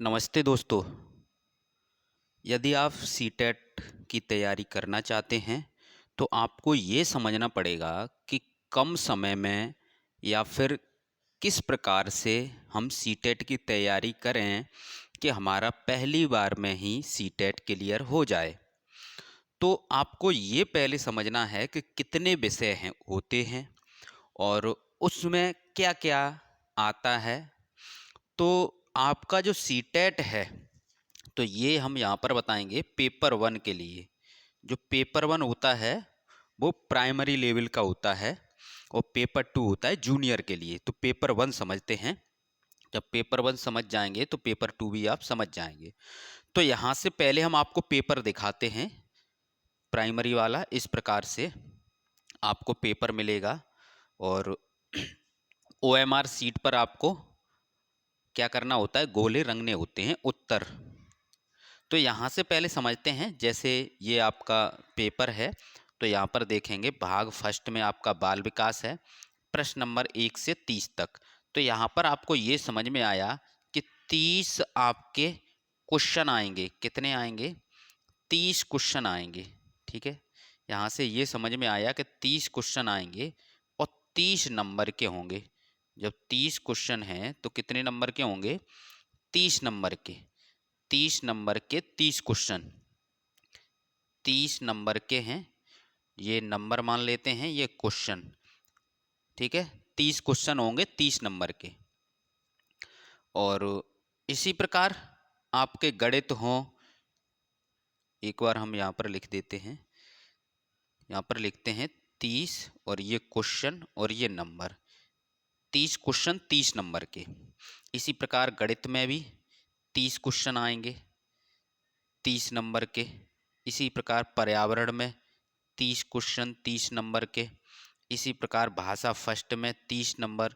नमस्ते दोस्तों। यदि आप सीटेट की तैयारी करना चाहते हैं तो आपको ये समझना पड़ेगा कि कम समय में या फिर किस प्रकार से हम सीटेट की तैयारी करें कि हमारा पहली बार में ही सीटेट क्लियर हो जाए। तो आपको ये पहले समझना है कि कितने विषय हैं होते हैं और उसमें क्या क्या आता है। तो आपका जो सीटेट है तो ये हम यहाँ पर बताएंगे पेपर वन के लिए। जो पेपर वन होता है वो प्राइमरी लेवल का होता है और पेपर टू होता है जूनियर के लिए। तो पेपर वन समझते हैं। जब पेपर वन समझ जाएंगे तो पेपर टू भी आप समझ जाएंगे। तो यहाँ से पहले हम आपको पेपर दिखाते हैं प्राइमरी वाला। इस प्रकार से आपको पेपर मिलेगा और ओएमआर सीट पर आपको क्या करना होता है, गोले रंगने होते हैं उत्तर। तो यहाँ से पहले समझते हैं। जैसे ये आपका पेपर है तो यहाँ पर देखेंगे भाग फर्स्ट में आपका बाल विकास है, प्रश्न नंबर 1 से 30 तक। तो यहाँ पर आपको ये समझ में आया कि 30 आपके क्वेश्चन आएंगे। कितने आएंगे? 30 क्वेश्चन आएंगे। ठीक है, यहाँ से ये समझ में आया कि 30 क्वेश्चन आएंगे और 30 नंबर के होंगे। जब 30 क्वेश्चन हैं तो कितने नंबर के होंगे? 30 नंबर के। 30 नंबर के 30 क्वेश्चन 30 नंबर के हैं। ये नंबर मान लेते हैं, ये क्वेश्चन। ठीक है, 30 क्वेश्चन होंगे 30 नंबर के। और इसी प्रकार आपके गणित हों। एक बार हम यहाँ पर लिख देते हैं, यहाँ पर लिखते हैं 30 और ये क्वेश्चन और ये नंबर। 30 क्वेश्चन 30 नंबर के। इसी प्रकार गणित में भी 30 क्वेश्चन आएंगे 30 नंबर के। इसी प्रकार पर्यावरण में 30 क्वेश्चन 30 नंबर के। इसी प्रकार भाषा फर्स्ट में 30 नंबर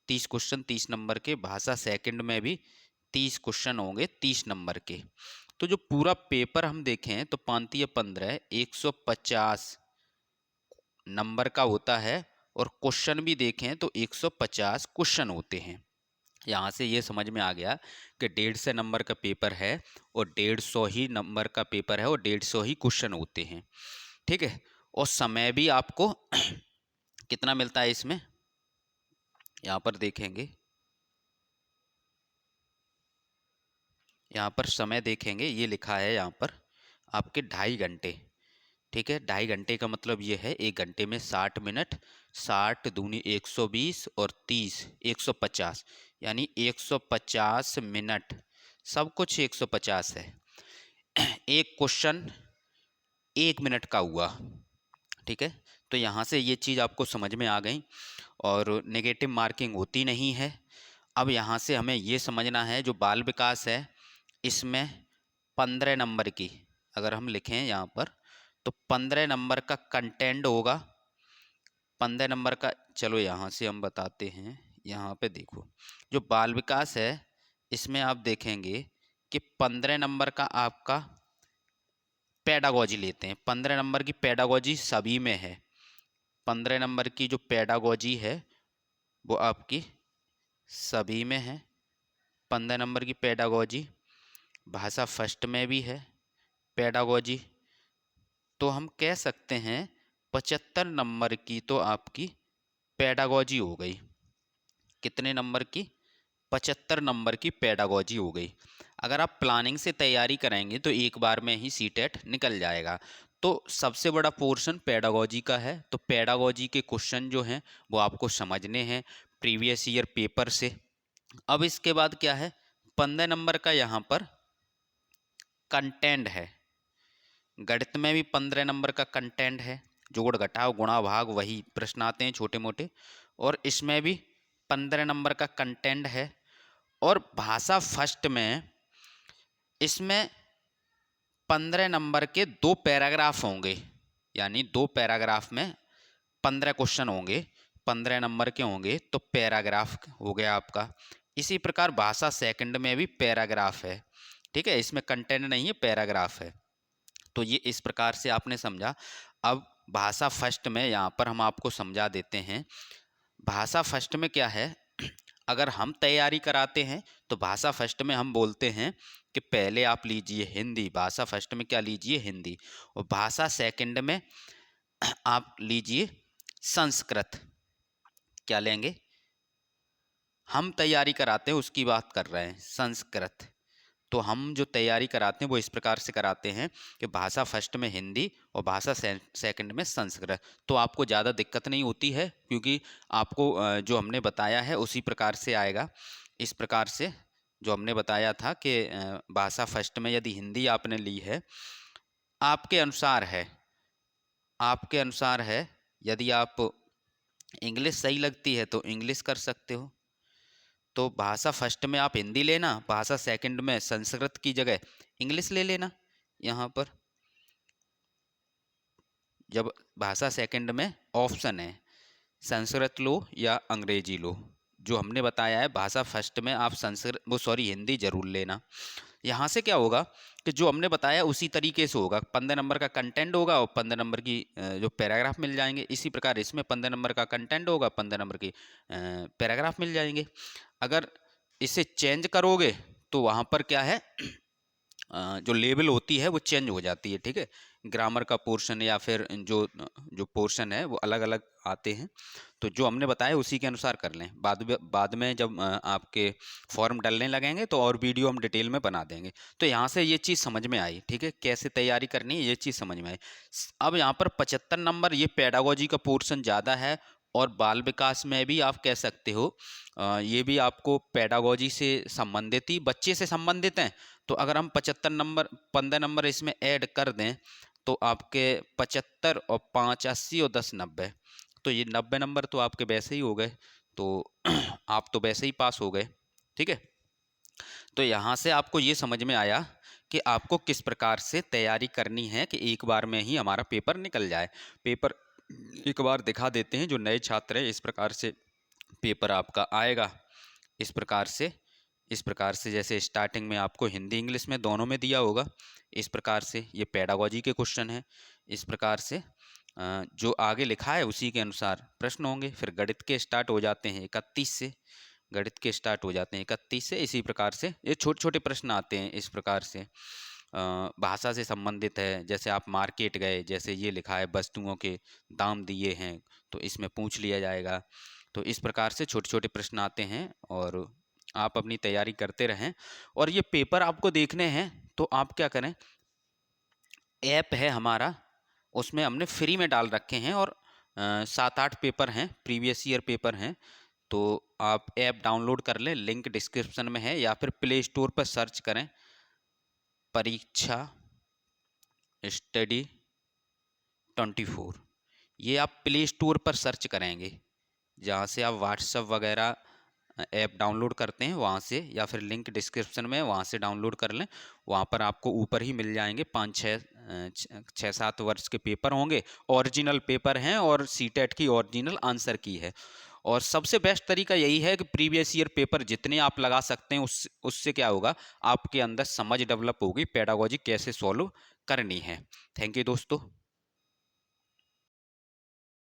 30 क्वेश्चन 30 नंबर के। भाषा सेकंड में भी 30 क्वेश्चन होंगे 30 नंबर के। तो जो पूरा पेपर हम देखें तो 5 15 150 नंबर का होता है और क्वेश्चन भी देखें तो 150 क्वेश्चन होते हैं। यहाँ से ये समझ में आ गया कि 150 नंबर का पेपर है और 150 ही नंबर का पेपर है और 150 ही क्वेश्चन होते हैं। ठीक है, और समय भी आपको कितना मिलता है इसमें, यहाँ पर देखेंगे। यहाँ पर समय देखेंगे, ये लिखा है यहाँ पर आपके 2.5 घंटे। ठीक है, 2.5 घंटे का मतलब ये है 1 घंटे में 60 मिनट। 60 दूनी 120 और 30 150, यानी 150 मिनट। सब कुछ 150 है। एक क्वेश्चन 1 मिनट का हुआ। ठीक है, तो यहाँ से ये चीज़ आपको समझ में आ गई और नेगेटिव मार्किंग होती नहीं है। अब यहाँ से हमें ये समझना है जो बाल विकास है इसमें 15 नंबर की अगर हम लिखें यहाँ पर तो 15 नंबर का कंटेंट होगा। 15 नंबर का, चलो यहाँ से हम बताते हैं। यहाँ पे देखो जो बाल विकास है इसमें आप देखेंगे कि 15 नंबर का आपका पेडागोजी लेते हैं। 15 नंबर की पेडागोजी सभी में है। 15 नंबर की जो पेडागोजी है वो आपकी सभी में है। 15 नंबर की पेडागोजी भाषा फर्स्ट में भी है पेडागोजी। तो हम कह सकते हैं 75 नंबर की तो आपकी पेडागोजी हो गई। कितने नंबर की? 75 नंबर की पेडागोजी हो गई। अगर आप प्लानिंग से तैयारी करेंगे तो एक बार में ही सीटेट निकल जाएगा। तो सबसे बड़ा पोर्शन पेडागोजी का है। तो पेडागोजी के क्वेश्चन जो हैं वो आपको समझने हैं प्रीवियस ईयर पेपर से। अब इसके बाद क्या है, 15 नंबर का यहाँ पर कंटेंट है। गणित में भी 15 नंबर का कंटेंट है। जोड़ घटाव गुणा भाग वही प्रश्न आते हैं छोटे मोटे। और इसमें भी 15 नंबर का कंटेंट है। और भाषा फर्स्ट में इसमें 15 नंबर के 2 पैराग्राफ होंगे, यानी 2 पैराग्राफ में 15 क्वेश्चन होंगे। 15 नंबर के होंगे तो पैराग्राफ हो गया आपका। इसी प्रकार भाषा सेकंड में भी पैराग्राफ है। ठीक है, इसमें कंटेंट नहीं है, पैराग्राफ है। तो ये इस प्रकार से आपने समझा। अब भाषा फर्स्ट में यहाँ पर हम आपको समझा देते हैं। भाषा फर्स्ट में क्या है, अगर हम तैयारी कराते हैं तो भाषा फर्स्ट में हम बोलते हैं कि पहले आप लीजिए हिंदी, भाषा फर्स्ट में क्या लीजिए हिंदी, और भाषा सेकंड में आप लीजिए संस्कृत। क्या लेंगे? हम तैयारी कराते हैं उसकी बात कर रहे हैं, संस्कृत। तो हम जो तैयारी कराते हैं वो इस प्रकार से कराते हैं कि भाषा फर्स्ट में हिंदी और भाषा सेकंड में संस्कृत। तो आपको ज़्यादा दिक्कत नहीं होती है, क्योंकि आपको जो हमने बताया है उसी प्रकार से आएगा। इस प्रकार से जो हमने बताया था कि भाषा फर्स्ट में यदि हिंदी आपने ली है, आपके अनुसार है, आपके अनुसार है, यदि आप इंग्लिश सही लगती है तो इंग्लिश कर सकते हो, तो भाषा फर्स्ट में आप हिंदी लेना, भाषा सेकंड में संस्कृत की जगह इंग्लिश ले लेना। यहाँ पर जब भाषा सेकंड में ऑप्शन है संस्कृत लो या अंग्रेजी लो, जो हमने बताया है भाषा फर्स्ट में आप हिंदी जरूर लेना। यहाँ से क्या होगा कि जो हमने बताया उसी तरीके से होगा, 15 नंबर का कंटेंट होगा और 15 नंबर की जो पैराग्राफ मिल जाएंगे। इसी प्रकार इसमें 15 नंबर का कंटेंट होगा, 15 नंबर की पैराग्राफ मिल जाएंगे। अगर इसे चेंज करोगे तो वहाँ पर क्या है, जो लेवल होती है वो चेंज हो जाती है, ठीक है। ग्रामर का पोर्शन या फिर जो जो पोर्शन है वो अलग अलग आते हैं। तो जो हमने बताया उसी के अनुसार कर लें। बाद में जब आपके फॉर्म डलने लगेंगे तो और वीडियो हम डिटेल में बना देंगे। तो यहाँ से ये चीज़ समझ में आई, ठीक है, कैसे तैयारी करनी है ये चीज़ समझ में आई। अब यहाँ पर 75 नंबर ये पेडागोजी का पोर्शन ज़्यादा है, और बाल विकास में भी आप कह सकते हो ये भी आपको पेडागोजी से संबंधित ही, बच्चे से संबंधित हैं। तो अगर हम 75 नंबर 15 नंबर इसमें ऐड कर दें तो आपके 75 और 5 80 और 10 90, तो ये 90 नंबर तो आपके वैसे ही हो गए। तो आप तो वैसे ही पास हो गए, ठीक है। तो यहाँ से आपको ये समझ में आया कि आपको किस प्रकार से तैयारी करनी है कि एक बार में ही हमारा पेपर निकल जाए। पेपर एक बार दिखा देते हैं, जो नए छात्र हैं इस प्रकार से पेपर आपका आएगा। इस प्रकार से जैसे स्टार्टिंग में आपको हिंदी इंग्लिश में दोनों में दिया होगा, इस प्रकार से ये पेडागोजी के क्वेश्चन है। इस प्रकार से जो आगे लिखा है उसी के अनुसार प्रश्न होंगे। फिर गणित के स्टार्ट हो जाते हैं 31 से, गणित के स्टार्ट हो जाते हैं 31 से। इसी प्रकार से ये छोटे छोटे प्रश्न आते हैं। इस प्रकार से भाषा से संबंधित है, जैसे आप मार्केट गए, जैसे ये लिखा है वस्तुओं के दाम दिए हैं तो इसमें पूछ लिया जाएगा। तो इस प्रकार से छोटे छोटे प्रश्न आते हैं और आप अपनी तैयारी करते रहें। और ये पेपर आपको देखने हैं तो आप क्या करें, ऐप है हमारा, उसमें हमने फ्री में डाल रखे हैं, और 7-8 पेपर हैं, प्रीवियस ईयर पेपर हैं। तो आप ऐप डाउनलोड कर लें, लिंक डिस्क्रिप्शन में है, या फिर प्ले स्टोर पर सर्च करें परीक्षा स्टडी 24। ये आप प्ले स्टोर पर सर्च करेंगे, जहाँ से आप व्हाट्सअप वगैरह ऐप डाउनलोड करते हैं वहाँ से, या फिर लिंक डिस्क्रिप्शन में वहाँ से डाउनलोड कर लें। वहाँ पर आपको ऊपर ही मिल जाएंगे 5-6-7 वर्ष के पेपर होंगे, ओरिजिनल पेपर हैं, और सीटेट की ओरिजिनल आंसर की है। और सबसे बेस्ट तरीका यही है कि प्रीवियस ईयर पेपर जितने आप लगा सकते हैं उससे क्या होगा, आपके अंदर समझ डेवलप होगी पेडागोजी कैसे सॉल्व करनी है। थैंक यू दोस्तों।